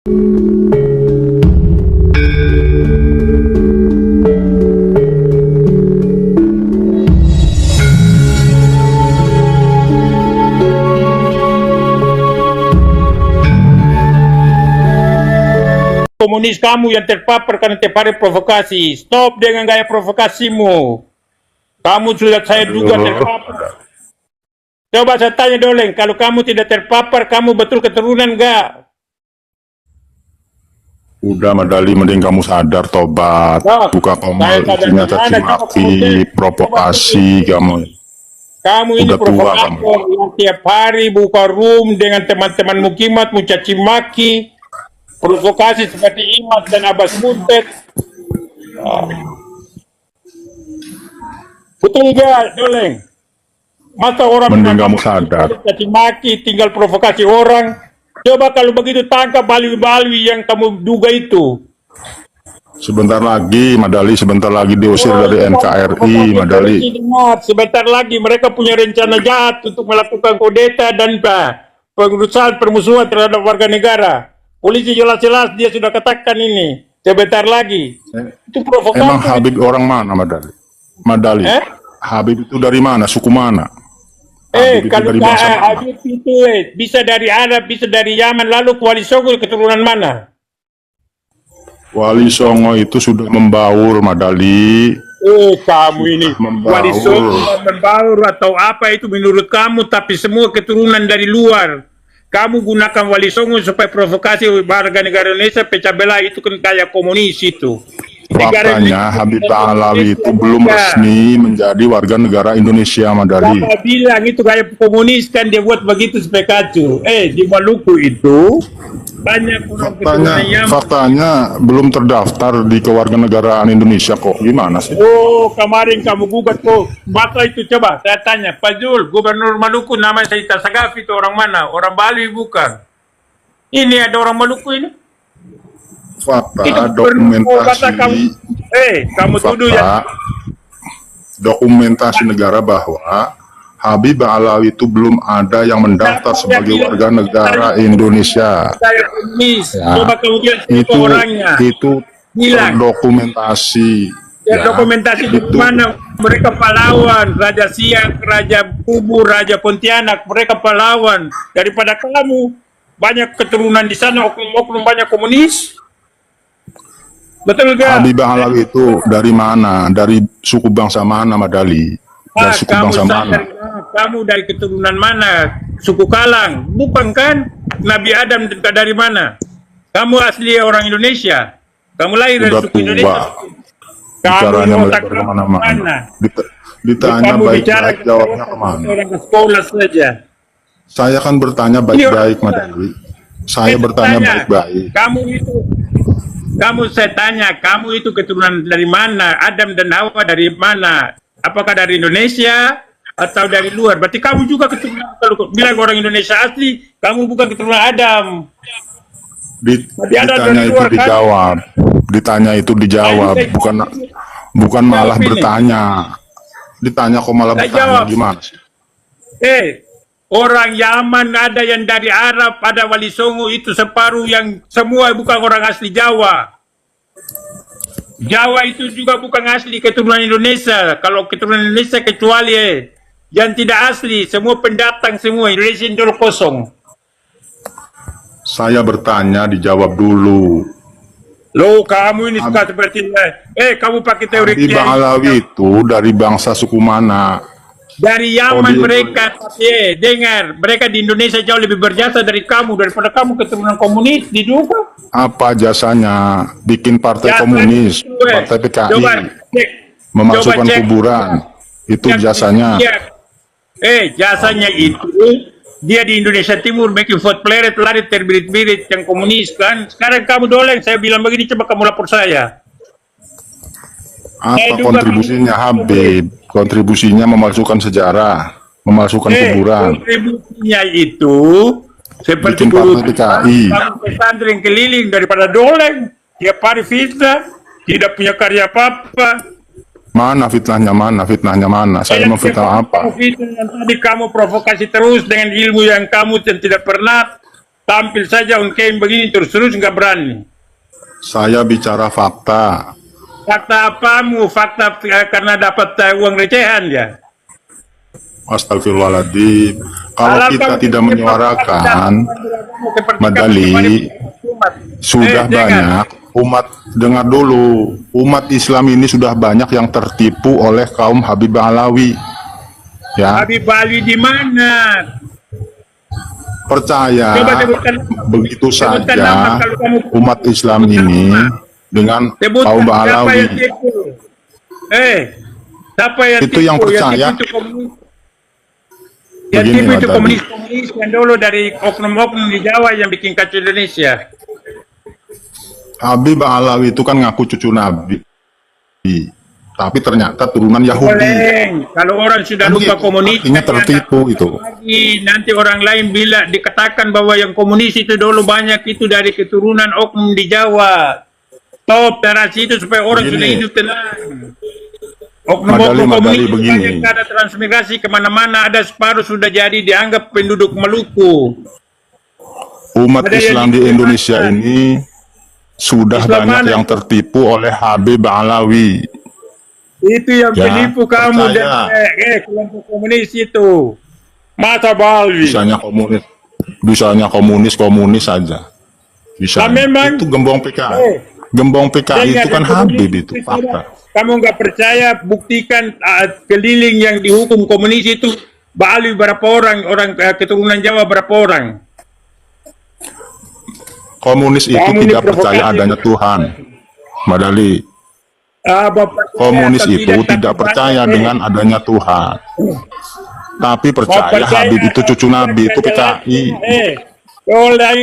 Komunis kamu yang terpapar karena tiap hari provokasi. Stop dengan gaya provokasimu. Kamu sudah saya duga terpapar. Coba saya tanya Doleng, kalau kamu tidak terpapar, kamu betul keturunan enggak? Udah Madali, mending kamu sadar, tobat. Nah, Buka saya komel, sadar isinya di mana, caci coba maki, kamu provokasi kamu. Kamu ini Udah tua provokator yang tiap hari buka room dengan teman-teman mukimat, mencaci maki, provokasi seperti Imas dan Abbas Munted. Betul gak, Doleng? Masa orang Mending kamu sadar. caci maki, tinggal provokasi orang. Coba kalau begitu tangkap balwi-balwi yang kamu duga itu. Sebentar lagi Madali, sebentar lagi diusir dari NKRI Madali. Sebentar lagi mereka punya rencana jahat untuk melakukan kudeta dan pengurusan permusuhan terhadap warga negara. Polisi jelas-jelas dia sudah katakan ini. Sebentar lagi. Itu provokasi. Emang Habib orang mana Madali? Madali, Habib itu dari mana? Suku mana? Habib itu Kalau dari bangsa mana? Habib itu bisa dari Arab, bisa dari Yaman, lalu Wali Songo keturunan mana? Wali Songo itu sudah membaur Madali. Kamu ini Membaur. Wali Songo membaur atau apa itu menurut kamu, tapi semua keturunan dari luar. Kamu gunakan Wali Songo supaya provokasi warga negara Indonesia, pecah belah, itu kan kayak komunis itu. Faktanya Habib Alawi itu belum resmi menjadi warga negara Indonesia Madali. Siapa bilang itu kayak komunis, kan dia buat begitu supaya kacau. Di Maluku itu banyak orang keturunan Yaman. Faktanya belum terdaftar di kewarganegaraan Indonesia kok. Gimana sih? Kemarin kamu gugat kok. Maka itu coba saya tanya, Pak Jul, Gubernur Maluku namanya Saita Sagafi, itu orang mana? Orang Bali bukan? Ini ada orang Maluku ini? Fakta, dokumentasi, kamu tuduh ya? Dokumentasi negara bahwa Habib Alawi itu belum ada yang mendaftar sebagai warga negara Indonesia. Coba kamu bilang orangnya. Itu dokumentasi. Dokumentasi di mana mereka pahlawan, Raja Siak, Raja Kubur, Raja Pontianak, mereka pahlawan. Daripada kamu banyak keturunan di sana, oknum-oknum banyak komunis. Betul gak? Habib Alawi itu dari mana? Dari suku bangsa mana Madali? Dari suku bangsa mana? Kamu dari keturunan mana? Suku Kalang, bukan kan? Nabi Adam dari mana? Kamu asli orang Indonesia. Kamu lahir dari suku Indonesia. Bicaranya melebar kemana-mana. Ditanya baik-baik, jawabnya kemana? Orang ke sekolah saja. Saya kan bertanya baik-baik Madali. Saya bertanya baik-baik. Kamu saya tanya, kamu itu keturunan dari mana? Adam dan Hawa dari mana? Apakah dari Indonesia atau dari luar? Berarti kamu juga keturunan, kalau bilang orang Indonesia asli, kamu bukan keturunan Adam. Ditanya itu dijawab. Ditanya itu dijawab, bukan malah bertanya. Ditanya kok malah bertanya, gimana sih? Orang Yaman ada yang dari Arab, ada Wali Songo itu separuh, yang semua bukan orang asli Jawa. Jawa itu juga bukan asli keturunan Indonesia. Kalau keturunan Indonesia kecuali yang tidak asli, semua pendatang semua, Indonesia itu kosong. Saya bertanya, dijawab dulu. Loh, kamu ini suka seperti kamu pakai teori Habib Alawi itu dari bangsa suku mana? Dari Yaman mereka, dengar, mereka di Indonesia jauh lebih berjasa dari kamu, daripada kamu keturunan komunis, diduga. Apa jasanya? Bikin partai komunis, partai PKI, memasukkan kuburan, itu jasanya. Jasanya itu, dia di Indonesia Timur, making vote pleret, lari terbirit-birit, yang komunis kan. Sekarang kamu Doleng, saya bilang begini, coba kamu lapor saya. Apa kontribusinya Habib? Kontribusinya memasukkan sejarah, memasukkan kuburan. Kontribusinya itu seperti bikin partai PKI. Pesantren keliling, daripada Doleng tiap hari fitnah, tidak punya karya apa-apa. Mana fitnahnya mana? Fitnahnya mana? Saya memfitnah apa? Tadi kamu provokasi terus dengan ilmu yang kamu tidak pernah tampil saja Onkem begini terus nggak berani. Saya bicara fakta. Fakta apamu? Fakta karena dapat uang recehan ya. Astagfirullahaladzim. Kalau Alam kita kamu tidak seperti menyuarakan, seperti Madali, umat. sudah jangan. banyak umat, dengar dulu, umat Islam ini sudah banyak yang tertipu oleh kaum Habib Alawi. Ya, Habib Ali di mana? percaya Coba sebutkan, begitu sebutkan saja nama kalau kamu umat Islam ini dengan kaum sebutkan siapa Alawi. yang tipu. Siapa yang Itu tipu? yang percaya. Yang tipu itu komunis. Yang Begini, tipu itu Madali. komunis yang dulu dari oknum-oknum di Jawa yang bikin kacau Indonesia. Habib Alawi itu kan ngaku cucu Nabi, tapi ternyata turunan Yahudi. Boleh. Kalau orang sudah Kan lupa begitu, komunis, artinya tertipu itu. nanti orang lain bila dikatakan bahwa yang komunis itu dulu banyak itu dari keturunan oknum di Jawa. Stop narasi itu supaya orang Begini. sudah hidup tenang. Madali, Oknum-oknum komunis itu begini. banyak ada transmigrasi kemana-mana, ada separuh sudah jadi dianggap penduduk Maluku. Umat Ada yang Islam di di- Indonesia ini sudah Islam banyak mana? yang tertipu oleh Habib Alawi. Itu yang Ya, penipu kamu percaya. dan kelompok komunis itu. Masa Balwi. Bisanya komunis saja. Bisa. Nah, memang- Itu gembong PKI. Eh, Gembong PKI itu Dengar kan yang Habib komunis itu fakta. Kamu nggak percaya, buktikan keliling yang dihukum komunis itu Bali berapa orang keturunan Jawa berapa orang? Komunis itu Kamu ini tidak percaya provokasi. adanya Tuhan. Madali, Bapak komunis atau itu tidak percaya dengan adanya Tuhan. Tapi percaya Habib itu cucu Nabi, itu PKI. Orang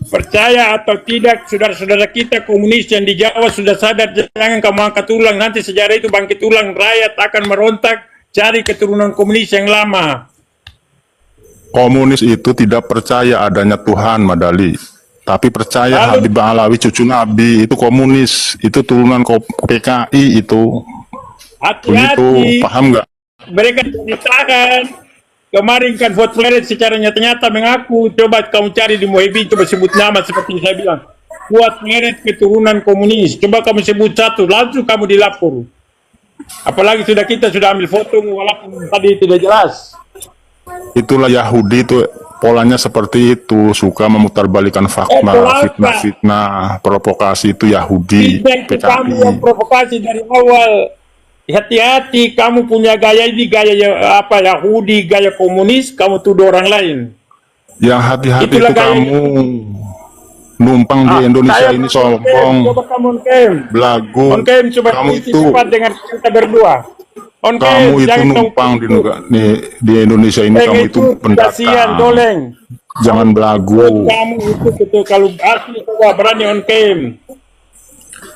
percaya atau tidak, saudara-saudara kita komunis yang di Jawa sudah sadar, jangan kamu angkat ulang, nanti sejarah itu bangkit ulang, rakyat akan merontak cari keturunan komunis yang lama. Komunis itu tidak percaya adanya Tuhan, Madali. Tapi percaya Lalu- Habib Alawi cucu Nabi, itu komunis, itu turunan PKI itu. Begitu, Hati-hati, paham nggak? mereka ditahan. Kemarin kan vote Flores secara nyata-nyata mengaku, coba kamu cari di Muhyiddin, coba sebut nama seperti saya bilang. Buat Flores keturunan komunis, coba kamu sebut satu, langsung kamu dilapor. Apalagi kita sudah ambil foto, walaupun tadi tidak jelas. Itulah Yahudi itu polanya seperti itu, suka memutarbalikkan fakta, pola apa? fitnah-fitnah, provokasi itu Yahudi, Tidak, itu kamu yang PKI. provokasi dari awal. Hati-hati, kamu punya gaya ini, gaya Yahudi, gaya komunis, kamu tuduh orang lain. Yang hati-hati Itulah itu gaya- kamu numpang di Indonesia Saya ini Onkem, sombong, coba kamu Onkem. belagu. Onkem, coba Kamu isi itu cepat dengan kita berdua. Onkem, kamu itu jangan numpang tong- di Indonesia ini, Yang kamu itu kasihan, pendatang. doleng. Jangan belagu. Kamu itu betul kalau asli coba berani Onkem.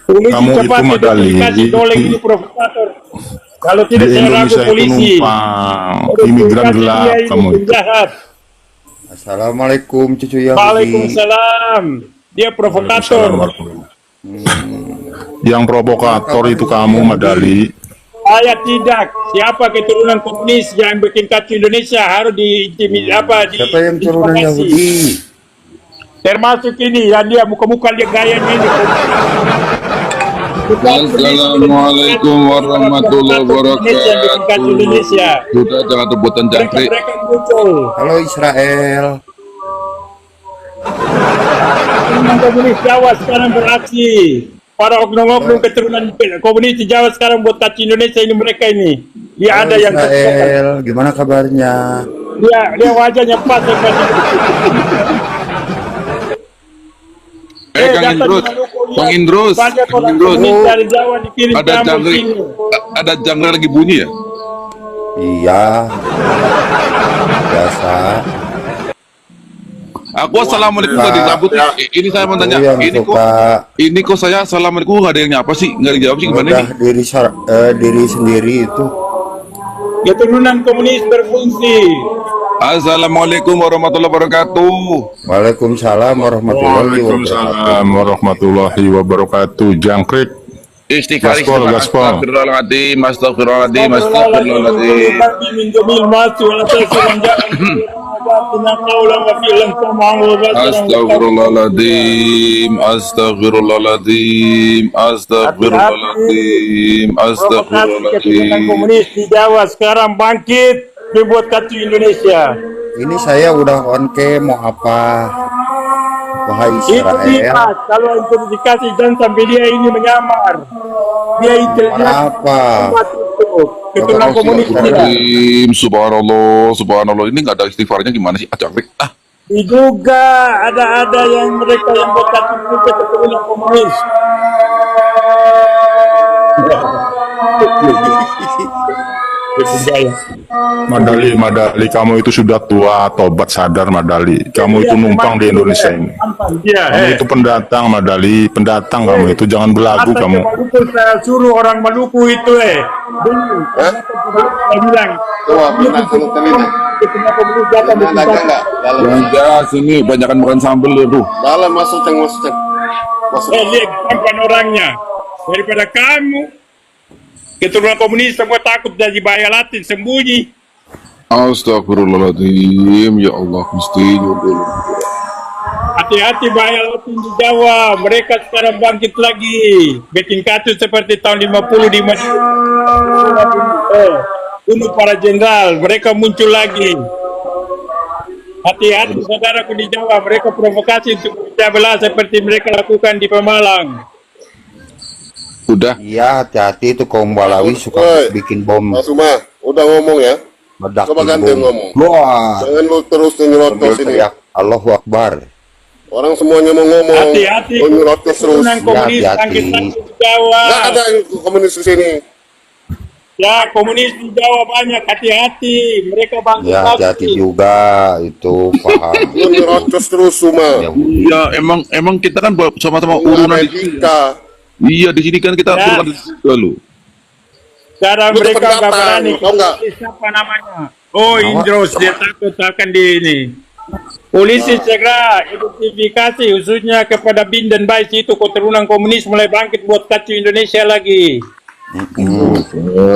Polisi Kamu cepat itu Madali, identifikasi doleng ini provokator. Kalau Di tidak saya ragu Indonesia itu polisi. numpang, imigran Identifikasi gelap dia ini kamu itu. penjahat. Assalamualaikum cucu Yahudi. Waalaikumsalam. Dia provokator. Yang provokator itu kamu, Madali. Saya tidak. Siapa keturunan komunis yang bikin kacau Indonesia harus Siapa yang turunan Yahudi? Termasuk ini yang dia muka-muka dia gayanya ini. Assalamualaikum warahmatullahi Yang bikin kacau Indonesia. wabarakatuh. Sudah jangan rebutan jangkrik. Mereka muncul. Halo Israel. Keturunan komunis Jawa sekarang beraksi. Para oknum-oknum keturunan komunis di Jawa sekarang buat kacau Indonesia ini, mereka ini. Dia Halo ada yang Israel. Gimana kabarnya? dia wajahnya pas seperti Kang Indrus, Kang Indrus, banyak Kang orang Indrus. komunis dari Jawa dikirim Ada kampung jangkrik, sini. ada jangkrik lagi bunyi ya? Iya. Biasa. Aku assalamualaikum tadi rambut. Ini saya mau tanya, Yang ini suka kok saya assalamualaikum nggak ada yang nyapa sih, nggak ada yang jawab sih gimana udah nih? diri sendiri itu. Keturunan komunis berfungsi. Assalamualaikum warahmatullahi wabarakatuh. Waalaikumsalam warahmatullahi wabarakatuh. Waalaikumsalam warahmatullahi wabarakatuh. Jangkrik. Istighfar, Gaspol, istighfar. gaspol. Astagfirullahaladzim, astagfirullahaladzim, astagfirullahaladzim. Astagfirullahaladzim, astagfirullahaladzim, astagfirullahaladzim, Keturunan astagfirullahaladzim. komunis di Jawa sekarang bangkit membuat kacau Indonesia. Ini saya udah on cam, mau apa? Wahai Itu Israel, dia, kalau identifikasi dan sampai dia ini menyamar. Dia itu apa? keturunan komunis dia. Astagfirullahaladzim, subhanallah, subhanallah. Ini nggak ada istighfarnya gimana sih? Acak, ah. Diduga ada yang mereka yang buat kacau juga keturunan komunis. Madali, kamu itu sudah tua, tobat sadar Madali. Kamu itu numpang di Indonesia ini. Iya, Kamu itu pendatang Madali, pendatang kamu itu, jangan belagu kamu. Maluku saya suruh orang Maluku itu dulu. Saya bilang, Ya, sini banyakan makan sambal ya, tuh. Dalam masuk ceng. lihat bukan orangnya. Daripada kamu keturunan komunis semua takut jadi bahaya Latin sembunyi. Astagfirullahaladzim, ya Allah, mesti Hati-hati bahaya Latin di Jawa. Mereka sekarang bangkit lagi, bikin kacau seperti tahun 50 di Madinah. Bunuh para jenderal, mereka muncul lagi. Hati-hati saudaraku di Jawa, mereka provokasi untuk pecah belah seperti mereka lakukan di Pemalang. udah. Iya, hati-hati itu kaum Balawi suka Woi, bikin bom, Mas Uma, udah ngomong ya. meledak Coba ganti bom. ngomong. Wah, Jangan lu terus nyerocos sambil ini. teriak Allahu Akbar. Orang semuanya mau ngomong. Hati-hati, Lu nyerocos terus. keturunan komunis hati-hati. bangkit lagi di Jawa. Nggak ada yang komunis di sini. Ya, komunis di Jawa banyak, hati-hati. Mereka bangkit Ya, lagi. hati-hati juga itu paham. Lu nyerocos terus semua. Ya, emang kita kan sama-sama Lu urunan di sini. Amerika. Iya, di sini kan kita Ya. urunan dulu. Sekarang Lu tuh mereka nggak pendatang, berani. tau nggak? Siapa namanya? Oh, Indros, dia takut akan di ini. Polisi segera identifikasi khususnya kepada Bin dan Bais itu keturunan komunis mulai bangkit buat kacau Indonesia lagi.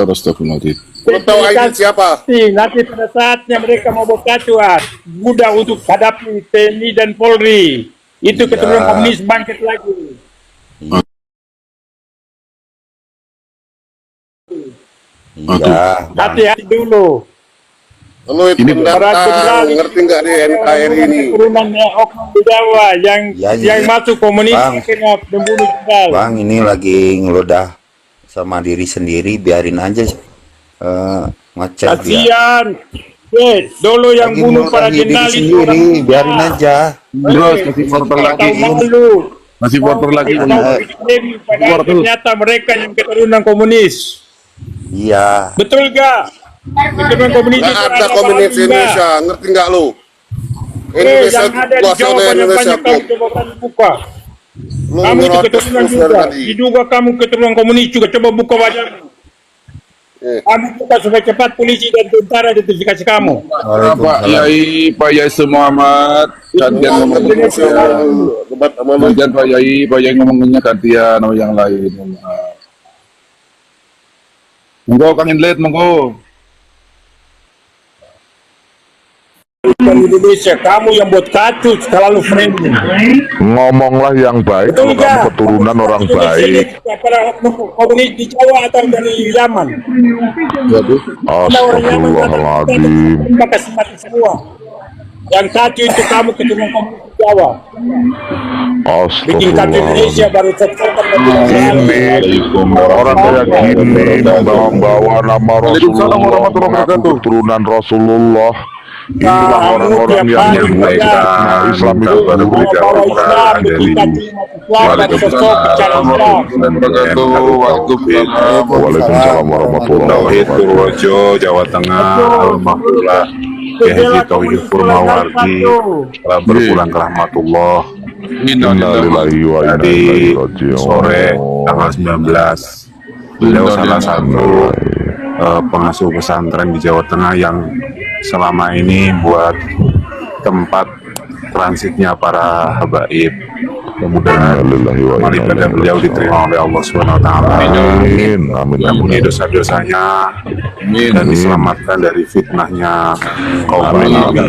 Astagfirullahaladzim. Lu tahu ID siapa? Nanti pada saatnya mereka mau buat kacau, mudah untuk hadapi TNI dan Polri. Itu keturunan komunis bangkit lagi. Iya, Hati-hati dulu. Lu itu Ini pendatang, ngerti nggak di NKRI ini? Keturunannya oknum di Jawa yang Ya, yang ya. masuk komunis Bang. akhirnya membunuh jenderal. Bang, ini lagi ngeludah sama diri sendiri, biarin aja ngecek dia. Kasihan. Dulu yang Lagi bunuh para ngeludahi diri jenderal itu sendiri, orang biarin Cina. aja. Terus kasih porter lagi. Tahu malu. Masih porter lagi. Padahal ternyata mereka yang keturunan komunis. Iya, Betul gak? Keturunan komunis Nggak itu ada komunis Balawi Indonesia, ngerti nggak lu? nggak? Indonesia Yang ada di kuasa Jawa oleh Indonesia banyak-banyak kamu tuh. coba kamu buka. Lu Kamu itu nyerocos keturunan terus dari juga. tadi. Diduga kamu keturunan komunis juga. Coba buka wajahmu. Kamu buka supaya cepat polisi dan tentara identifikasi kamu. Pak Yai, Pak Yai Muhammad, gantian ngomong. Debat sama lu. Gantian Pak Yai ngomongnya gantian sama yang lain. Monggo Kang Inlet, monggo. Dari Indonesia, kamu yang buat kacau selalu friendly. Ngomonglah yang baik, Betul kalau kamu nggak? keturunan orang Indonesia ini baik. Para komunis di Jawa atau dari zaman. Ada orang yang Astagfirullahaladzim. kasih mati semua. Yang kacau itu kamu keturunan komunis di Jawa. Bikin kacau Indonesia Astagfirullahaladzim. baru sekarang. Orang kayak gini membawa nama Waalaikumsalam Rasulullah, warahmatullahi mengaku wabarakatuh. keturunan Rasulullah. Inilah orang-orang yang menyampaikan Islam itu baru Waalaikumsalam warahmatullahi wabarakatuh. Purworejo, Jawa Tengah, alhamdulillah. Kiai Haji Tauhid Purnawardi telah berpulang ke rahmatullah. Innalillahi wa inna Tadi ilaihi raji'un. sore tanggal 19, beliau salah satu pengasuh pesantren di Jawa Tengah yang selama ini buat tempat transitnya para habaib. Mudah-mudahan Innalillahi wa amal inna ibadah ilaihi beliau raji'un. diterima oleh Allah Subhanahu wa taala. Amin, amin, Ampuni amin. dosa-dosanya dan diselamatkan dari fitnahnya kaum Amin. Balawi.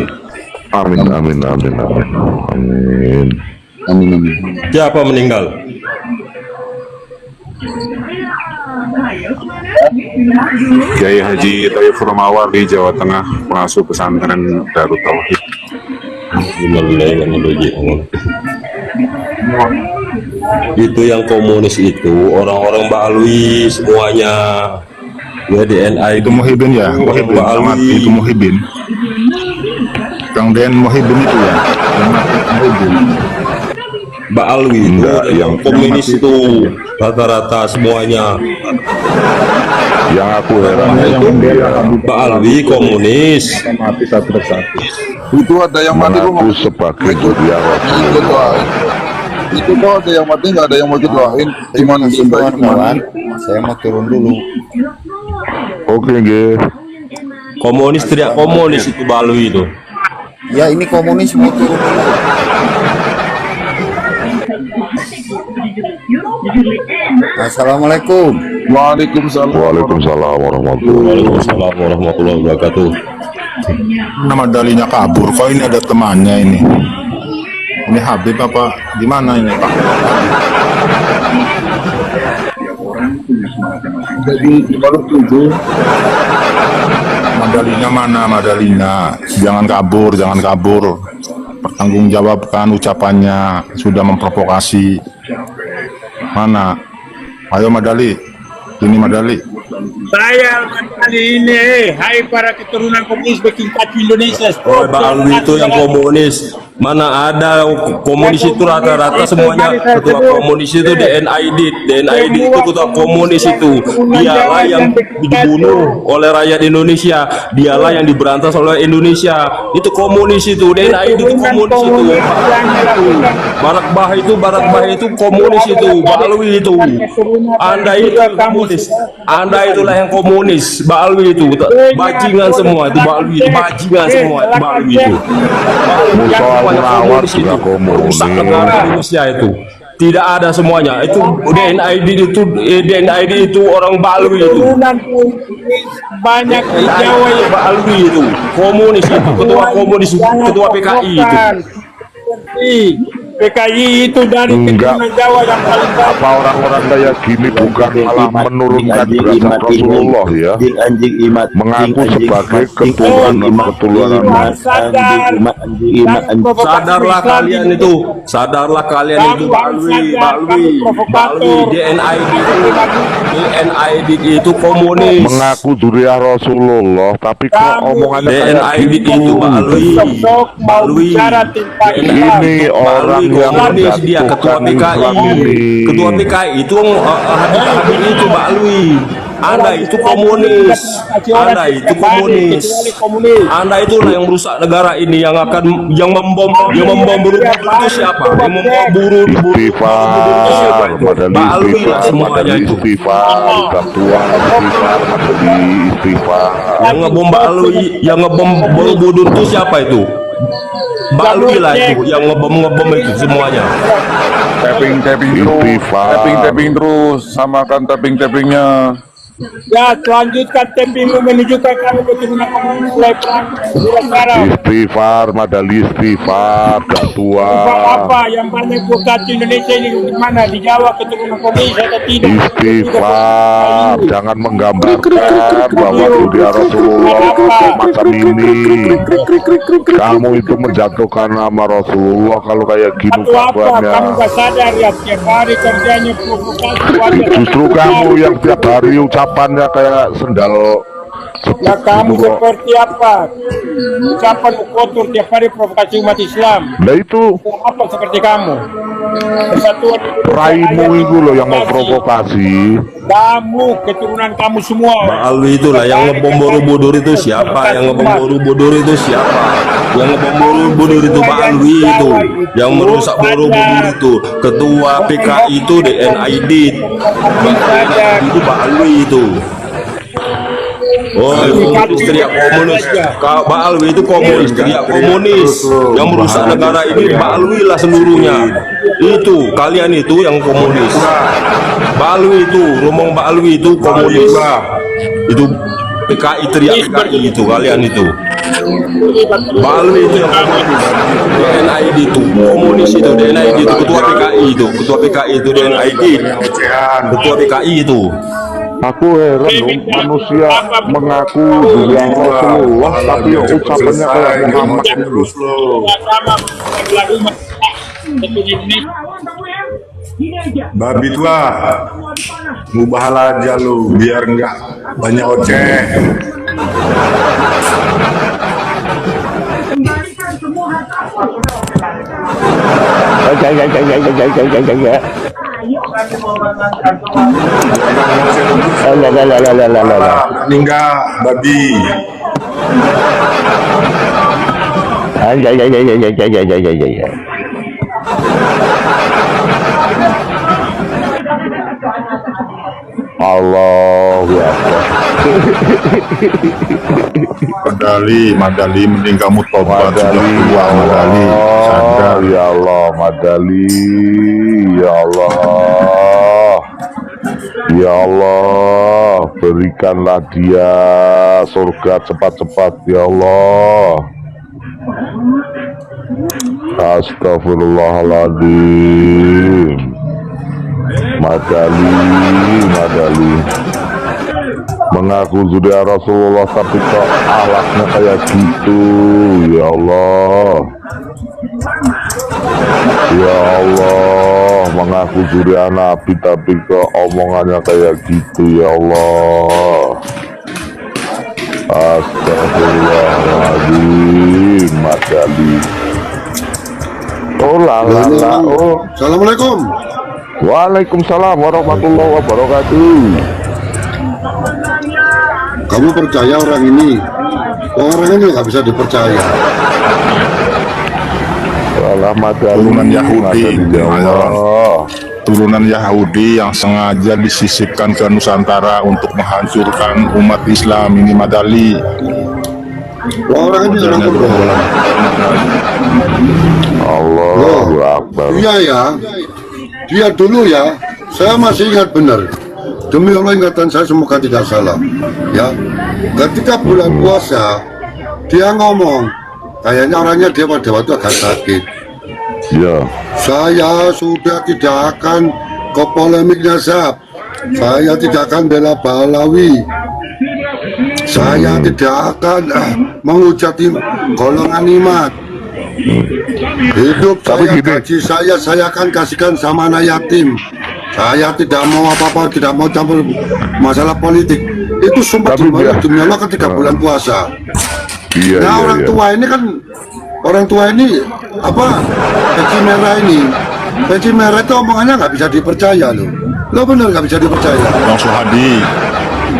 Amin, amin, amin, amin, amin. Amin, amin. Siapa meninggal? Kiai Haji Tayyib Furmawar di Jawa Tengah, pengasuh pesantren Darut Tauhid. Itu yang komunis itu orang-orang Ba'alwi semuanya. Ya DNA Itu Muhyiddin ya, Muhyiddin, Ba'alwi. itu Muhyiddin. Kang Den Muhyiddin itu ya, yang mati Muhyiddin. Ba'alwi itu Enggak, yang komunis itu rata-rata semuanya. Yang aku heran Yang membela Ba'alwi komunis. mati satu persatu. Itu ada yang mati kok mengaku sebagai Julia Rasul. doain. Itu kok ada yang mati nggak ada yang mau doain. Cuman Kasih kawan-kawan, saya mau turun dulu. Oke, nggih. Komunis teriak komunis itu Ba'alwi itu. Ya ini komunis mau turun dulu. Assalamualaikum. Waalaikumsalam. Waalaikumsalam warahmatullahi Waalaikumsalam warahmatullahi wabarakatuh. Nama dalinya kabur. Kok ini ada temannya ini? Ini Habib apa? Di mana ini Pak? Jadi baru 7. Madalinya mana? Madalinya. Jangan kabur, jangan kabur. Pertanggungjawabkan ucapannya. Sudah memprovokasi. Mana? Ayo Madali. Ini Madali. Saya kali ini, hai para keturunan komunis bikin kacau Indonesia. Oh, Ba'alwi itu yang komunis. Mana ada komunis itu rata-rata semuanya ketua komunis itu DNID itu ketua komunis itu. Dialah yang dibunuh oleh rakyat Indonesia. Dialah yang diberantas oleh Indonesia. Itu komunis itu. DNID itu komunis itu. Barak Bah itu komunis itu. Ba'alwi itu. Anda itu komunis. Anda itulah yang komunis. Ba'alwi itu bajingan semua itu Ba'alwi itu bajingan semua itu Ba'alwi itu. Musawarah juga komunis. Rusak negara Indonesia itu. Tidak ada semuanya. Itu DNID itu orang Ba'alwi itu. Banyak di Jawa yang Ba'alwi itu. Komunis itu. Ketua komunis, ketua PKI itu. PKI itu dari Enggak. keturunan Jawa yang paling Apa orang-orang kayak gini bukan malah menurunkan derajat Rasulullah ya? Mengaku sebagai keturunan Sadarlah kalian itu. Sadarlah kalian itu Ba'alwi, DNID itu komunis. mengaku Zuriyah Rasulullah, tapi kok omongannya kayak DNID itu gitu. Ba'alwi. Ini orang yang komunis dia ketua menjatuhkan PKI. Islam ini. Ketua PKI itu Habib itu Ba'alwi. Anda itu komunis. Anda itu komunis. Anda itulah yang merusak negara ini, yang membom Borobudur itu siapa? Yang membom Istighfar, Madali istighfar, ketua istighfar, Madali istighfar. Yang ngebom Ba'alwi, yang ngebom Borobudur itu siapa itu? Ba'alwi lah itu yang ngebom itu semuanya. Tapping terus, samakan tappingnya. Ya, selanjutkan tempingmu menunjukkan kamu keturunan komunis mulai perang. Istighfar, Madali istighfar, ketua. Apa yang banyak bukat Indonesia ini di mana? Di Jawa keturunan komunis atau tidak? Istighfar, jangan menggambarkan bahwa Zuriyah Rasulullah itu macam ini. Kamu itu menjatuhkan nama Rasulullah kalau kayak gini Atau apa? Kamu kabarnya. gak sadar ya tiap hari kerjanya provokasi. Justru kamu yang tiap hari ucapannya kayak sendal Ya kamu seperti apa? Ucapan kotor tiap hari provokasi umat Islam. Nah itu Apa seperti kamu? Persatuan raimu itu loh yang mau provokasi. Kamu, keturunan kamu semua. Ba'alwi itulah yang ngebom Borobudur itu siapa? Yang ngebom Borobudur itu siapa? Yang ngebom Borobudur itu Ba'alwi itu. Yang merusak Borobudur itu ketua PKI itu DNID. Itu Ba'alwi itu. Oh, komunis teriak komunis. Ba'alwi itu komunis teriak komunis. Yang merusak negara ini Ba'alwi lah seluruhnya. Itu kalian itu yang komunis. Ba'alwi itu, Rombong Ba'alwi itu komunis. Itu PKI teriak PKI itu kalian itu. Bali itu yang DNID itu komunis itu DNID itu ketua PKI itu DNID ketua PKI itu. Aku heran dong, manusia mengaku juga Rasulullah tapi ya ucapannya kayak Muhammad itu. Babi tua, ngubah aja lu biar nggak banyak oceh. Ninggal babi. Allahu Akbar. Madali, mending kamu tobat sudah tua, Madali. Sadar. Ya Allah, Madali. Ya Allah. Ya Allah, berikanlah dia surga cepat-cepat, ya Allah. Astagfirullahaladzim. Madali mengaku sudah Rasulullah tapi kok alatnya kayak gitu, ya Allah. Ya Allah, mengaku sudah Nabi tapi kok omongannya kayak gitu, ya Allah. Astagfirullahaladzim. Madali. Oh lala, oh. Assalamualaikum. Waalaikumsalam warahmatullahi wabarakatuh. Kamu percaya orang ini? Orang ini nggak bisa dipercaya. Salah Madali. Turunan Yahudi. Ya Allah. Turunan Yahudi yang sengaja disisipkan ke Nusantara untuk menghancurkan umat Islam ini, Madali. Orang ini orang berbohong. Allahu Akbar. Iya ya, dia dulu ya, saya masih ingat benar. Demi Allah ingatan saya semoga tidak salah. Ya, ketika bulan puasa, dia ngomong, kayaknya orangnya dewa itu agak sakit. Ya. Saya sudah tidak akan ke polemik nasab. Saya tidak akan bela Balawi. Saya tidak akan menghujati golongan iman. Hidup saya, gaji saya akan kasihkan sama anak yatim. Saya tidak mau apa-apa, tidak mau campur masalah politik. Itu sumpah demi Allah ketika bulan puasa. Iya, nah iya, orang tua ini kan, orang tua ini apa? Peci merah ini, peci merah itu omongannya nggak bisa dipercaya loh. Lo bener nggak bisa dipercaya. Bang Suhadi,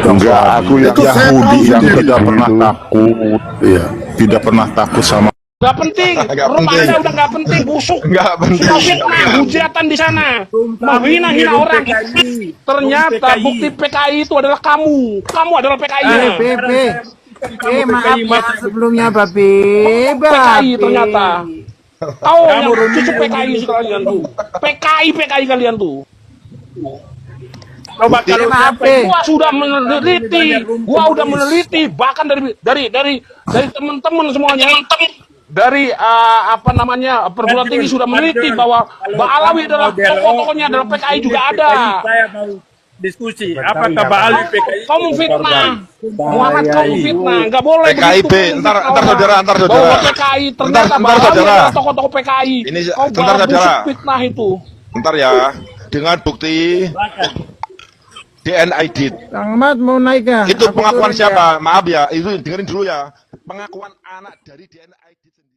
enggak, aku itu Yahudi yang sendiri. tidak pernah takut, Iya. tidak pernah takut sama Gak penting, rumah Anda udah gak penting, busuk. Gak penting. Sudah fitnah, hujatan di sana, menghina-hina orang. Ternyata bukti PKI itu adalah kamu. Kamu adalah PKI-nya. Maaf sebelumnya Babe. PKI ternyata. Tahu yang cucu PKI kalian tuh. PKI kalian tuh. Coba kalau gua sudah meneliti, bahkan dari teman-teman semuanya. Dari apa namanya perguruan tinggi sudah meneliti bahwa Ba'alawi adalah tokoh-tokohnya adalah PKI juga ada. Saya mau diskusi apakah Ba'alawi PKI Kamu fitnah, Muhammad kamu fitnah, nggak boleh. PKIP, ntar saudara. Bahwa PKI ternyata Ba'alawi adalah tokoh-tokoh PKI. Ini kau bentar saudara. Fitnah itu. Bentar ya, dengan bukti DNID. Kang Mat mau naik ya? Itu pengakuan siapa? Maaf ya, itu dengerin dulu ya. Pengakuan anak dari DNID sendiri.